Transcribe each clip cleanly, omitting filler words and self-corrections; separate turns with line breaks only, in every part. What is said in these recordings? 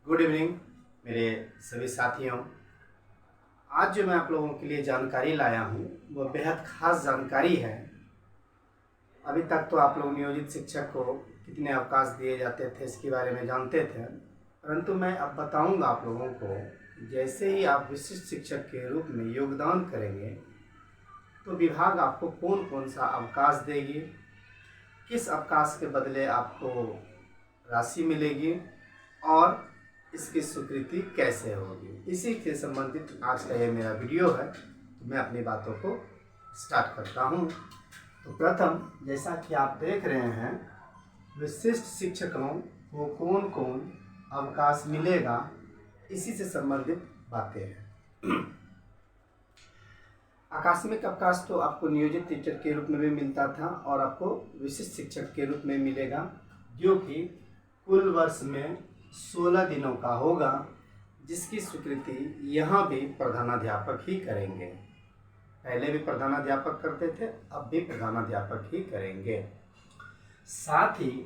Good evening मेरे सभी साथियों। आज जो मैं आप लोगों के लिए जानकारी लाया हूँ वो बेहद ख़ास जानकारी है। अभी तक तो आप लोग नियोजित शिक्षक को कितने अवकाश दिए जाते थे इसके बारे में जानते थे, परंतु मैं अब बताऊंगा आप लोगों को जैसे ही आप विशिष्ट शिक्षक के रूप में योगदान करेंगे तो विभाग आपको कौन कौन सा अवकाश देगी, किस अवकाश के बदले आपको राशि मिलेगी और इसकी स्वीकृति कैसे होगी। इसी से संबंधित आज का ये मेरा वीडियो है। तो मैं अपनी बातों को स्टार्ट करता हूँ। तो प्रथम, जैसा कि आप देख रहे हैं, विशिष्ट शिक्षकों को कौन कौन अवकाश मिलेगा, इसी से संबंधित बातें हैं। आकस्मिक अवकाश तो आपको नियोजित टीचर के रूप में भी मिलता था और आपको विशिष्ट शिक्षक के रूप में मिलेगा, जो कि कुल वर्ष में 16 दिनों का होगा, जिसकी स्वीकृति यहाँ भी प्रधानाध्यापक ही करेंगे। पहले भी प्रधानाध्यापक करते थे, अब भी प्रधानाध्यापक ही करेंगे। साथ ही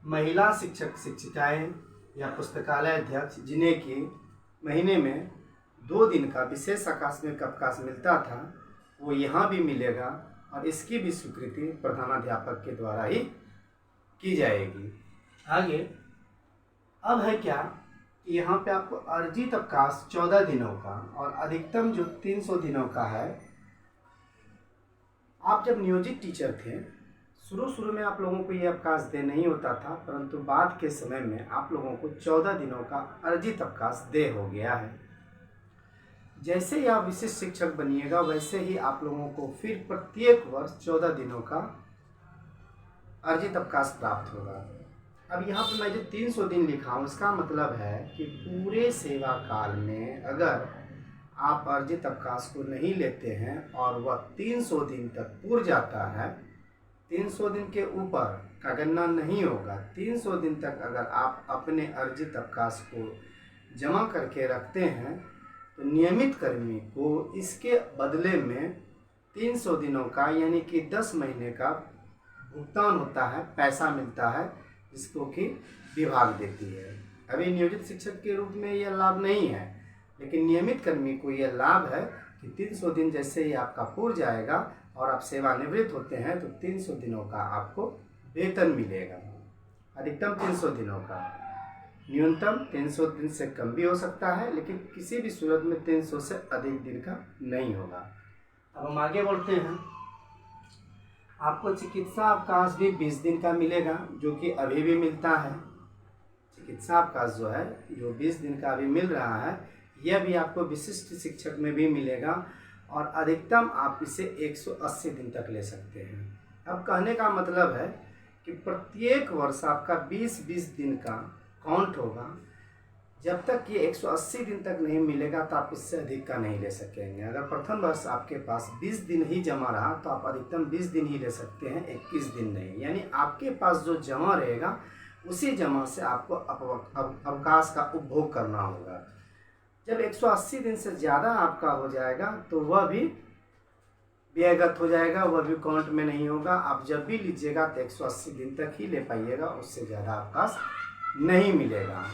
महिला शिक्षक शिक्षिकाएं या पुस्तकालय अध्यक्ष, जिन्हें कि महीने में 2 दिन का विशेष आकस्मिक अवकाश मिलता था, वो यहाँ भी मिलेगा और इसकी भी स्वीकृति प्रधानाध्यापक के द्वारा ही की जाएगी। आगे अब है क्या कि यहाँ पे आपको अर्जित अवकाश 14 दिनों का और अधिकतम जो 300 दिनों का है। आप जब नियोजित टीचर थे, शुरू में आप लोगों को ये अवकाश दे नहीं होता था, परंतु बाद के समय में आप लोगों को 14 दिनों का अर्जित अवकाश दे हो गया है। जैसे ही आप विशिष्ट शिक्षक बनिएगा वैसे ही आप लोगों को फिर प्रत्येक वर्ष 14 दिनों का अर्जित अवकाश प्राप्त होगा। अब यहाँ पर मैं जो 300 दिन लिखा हूँ, इसका मतलब है कि पूरे सेवा काल में अगर आप अर्जित अवकाश को नहीं लेते हैं और वह 300 दिन तक पूर जाता है, 300 दिन के ऊपर का गणना नहीं होगा, 300 दिन तक अगर आप अपने अर्जित अवकाश को जमा करके रखते हैं तो नियमित कर्मी को इसके बदले में 300 दिनों का यानी कि 10 महीने का भुगतान होता है, पैसा मिलता है, जिसको कि विभाग देती है। अभी नियोजित शिक्षक के रूप में यह लाभ नहीं है, लेकिन नियमित कर्मी को यह लाभ है कि 300 दिन जैसे ही आपका पूर जाएगा और आप सेवानिवृत्त होते हैं तो 300 दिनों का आपको वेतन मिलेगा। अधिकतम 300 दिनों का, न्यूनतम 300 दिन से कम भी हो सकता है, लेकिन किसी भी सूरत में 300 से अधिक दिन का नहीं होगा। अब हम आगे बढ़ते हैं। आपको चिकित्सा अवकाश भी 20 दिन का मिलेगा, जो कि अभी भी मिलता है। चिकित्सा अवकाश जो है, जो 20 दिन का अभी मिल रहा है, यह भी आपको विशिष्ट शिक्षक में भी मिलेगा और अधिकतम आप इसे 180 दिन तक ले सकते हैं। अब कहने का मतलब है कि प्रत्येक वर्ष आपका 20-20 दिन का काउंट होगा। जब तक ये 180 दिन तक नहीं मिलेगा तो आप इससे अधिक का नहीं ले सकेंगे। अगर प्रथम वर्ष आपके पास 20 दिन ही जमा रहा तो आप अधिकतम 20 दिन ही ले सकते हैं, 21 दिन नहीं। यानी आपके पास जो जमा रहेगा उसी जमा से आपको अवकाश का उपभोग करना होगा। जब 180 दिन से ज़्यादा आपका हो जाएगा तो वह भी व्ययगत हो जाएगा, वह भी काउंट में नहीं होगा। आप जब भी लीजिएगा तो 180 दिन तक ही ले पाइएगा, उससे ज़्यादा अवकाश नहीं मिलेगा।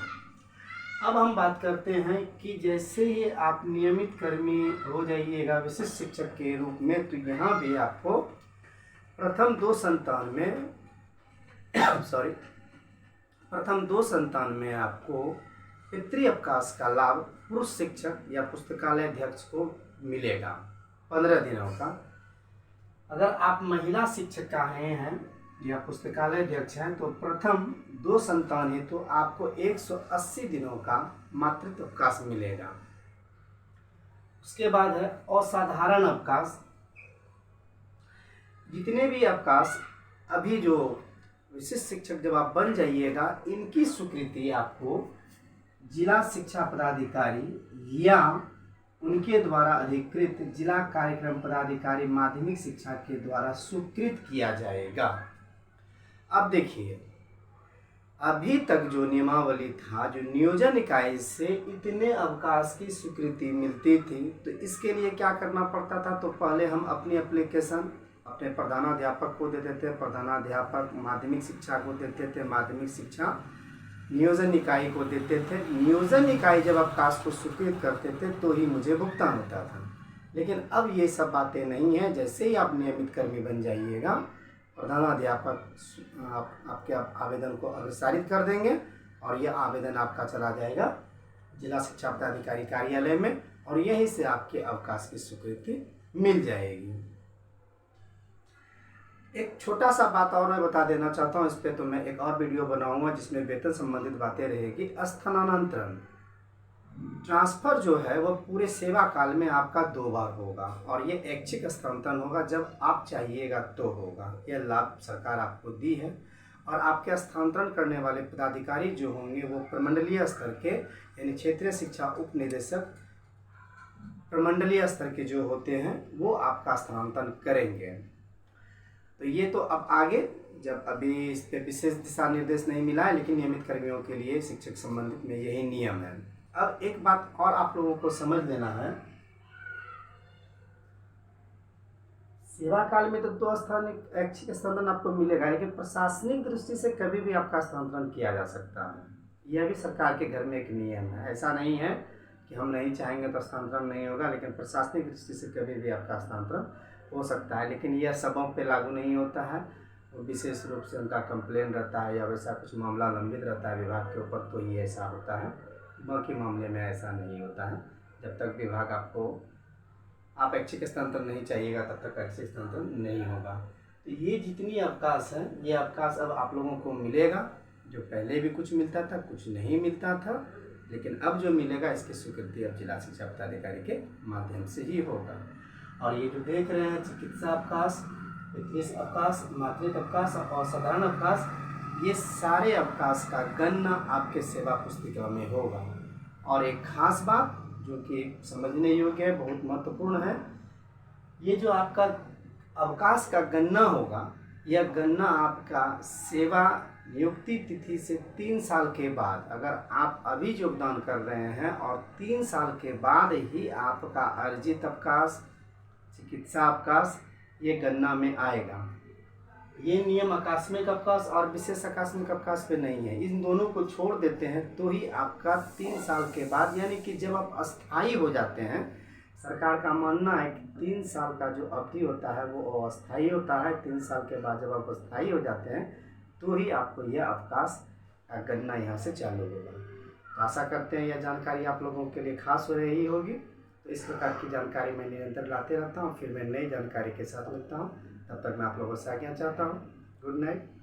अब हम बात करते हैं कि जैसे ही आप नियमित कर्मी हो जाइएगा विशिष्ट शिक्षक के रूप में, तो यहाँ भी आपको प्रथम दो संतान में आपको पितृ अवकाश का लाभ पुरुष शिक्षक या पुस्तकालय अध्यक्ष को मिलेगा 15 दिनों का। अगर आप महिला शिक्षिका हैं या पुस्तकालय अध्यक्ष हैं तो प्रथम 2 संतान है तो आपको 180 दिनों का मातृत्व अवकाश मिलेगा। उसके बाद है असाधारण अवकाश। जितने भी अवकाश अभी जो विशिष्ट शिक्षक जब आप बन जाइएगा, इनकी स्वीकृति आपको जिला शिक्षा पदाधिकारी या उनके द्वारा अधिकृत जिला कार्यक्रम पदाधिकारी माध्यमिक शिक्षा के द्वारा स्वीकृत किया जाएगा। अब देखिए, अभी तक जो नियमावली था, जो नियोजन इकाई से इतने अवकाश की स्वीकृति मिलती थी, तो इसके लिए क्या करना पड़ता था? तो पहले हम अपनी एप्लीकेशन अपने प्रधानाध्यापक को देते थे, प्रधानाध्यापक माध्यमिक शिक्षा को देते थे, माध्यमिक शिक्षा नियोजन इकाई को देते थे। नियोजन इकाई जब अवकाश को स्वीकृत करते थे तो ही मुझे भुगतान होता था। लेकिन अब ये सब बातें नहीं हैं। जैसे ही आप नियमित कर्मी बन जाइएगा, प्रधानाध्यापक आपके आवेदन को अग्रसारित कर देंगे और यह आवेदन आपका चला जाएगा जिला शिक्षा पदाधिकारी कार्यालय में और यहीं से आपके अवकाश की स्वीकृति मिल जाएगी। एक छोटा सा बात और मैं बता देना चाहता हूँ, इस पर तो मैं एक और वीडियो बनाऊंगा जिसमें वेतन संबंधित बातें रहेगी। स्थानांतरण ट्रांसफ़र जो है वह पूरे सेवा काल में आपका 2 बार होगा और ये ऐच्छिक स्थानांतरण होगा, जब आप चाहिएगा तो होगा। यह लाभ सरकार आपको दी है और आपके स्थानांतरण करने वाले पदाधिकारी जो होंगे वो प्रमंडलीय स्तर के यानी क्षेत्रीय शिक्षा उप निदेशक प्रमंडलीय स्तर के जो होते हैं वो आपका स्थानांतरण करेंगे। तो ये तो अब आगे, जब अभी इस पर विशेष दिशा निर्देश नहीं मिला है, लेकिन नियमित कर्मियों के लिए शिक्षक संबंधित में यही नियम है। अब एक बात और आप लोगों को समझ लेना है, सेवा काल में तो 2 ऐच्छिक स्थानांतरण आपको मिलेगा, लेकिन प्रशासनिक दृष्टि से कभी भी आपका स्थानांतरण किया जा सकता है। यह भी सरकार के घर में एक नियम है। ऐसा नहीं है कि हम नहीं चाहेंगे तो स्थानांतरण नहीं होगा, लेकिन प्रशासनिक दृष्टि से कभी भी आपका स्थानांतरण हो सकता है। लेकिन यह सबों पे लागू नहीं होता है, विशेष रूप से उनका कंप्लेन रहता है या वैसा कुछ मामला लंबित रहता है विभाग के ऊपर, तो ये ऐसा होता है। बाकी मामले में ऐसा नहीं होता है। जब तक विभाग आप ऐच्छिक स्थानांतरण नहीं चाहिएगा तब तक ऐच्छिक स्थानांतरण नहीं होगा। तो ये जितनी अवकाश है, ये अवकाश अब आप लोगों को मिलेगा। जो पहले भी कुछ मिलता था, कुछ नहीं मिलता था, लेकिन अब जो मिलेगा इसकी स्वीकृति अब जिला शिक्षा पदाधिकारी के माध्यम से ही होगा। और ये जो देख रहे हैं चिकित्सा अवकाश, विशेष अवकाश, मातृत्व अवकाश और साधारण अवकाश, ये सारे अवकाश का गणना आपके सेवा पुस्तिका में होगा। और एक खास बात जो कि समझने योग्य है, बहुत महत्वपूर्ण है, ये जो आपका अवकाश का गणना होगा, यह गणना आपका सेवा नियुक्ति तिथि से 3 साल के बाद, अगर आप अभी योगदान कर रहे हैं और 3 साल के बाद ही आपका अर्जित अवकाश, चिकित्सा अवकाश ये गणना में आएगा। ये नियम आकस्मिक अवकाश और विशेष आकस्मिक अवकाश पे नहीं है। इन दोनों को छोड़ देते हैं तो ही आपका 3 साल के बाद, यानी कि जब आप अस्थायी हो जाते हैं, सरकार का मानना है कि 3 साल का जो अवधि होता है वो अस्थायी होता है। 3 साल के बाद जब आप अस्थायी हो जाते हैं तो ही आपको यह अवकाश का गणना यहाँ से चालू होगा। तो आशा करते हैं यह जानकारी आप लोगों के लिए खास हो रही होगी। तो इस प्रकार की जानकारी मैं निरंतर लाते रहता हूँ। फिर मैं नई जानकारी के साथ मिलता हूँ। तब तक मैं आप लोगों से आज्ञा चाहता हूँ। Good night.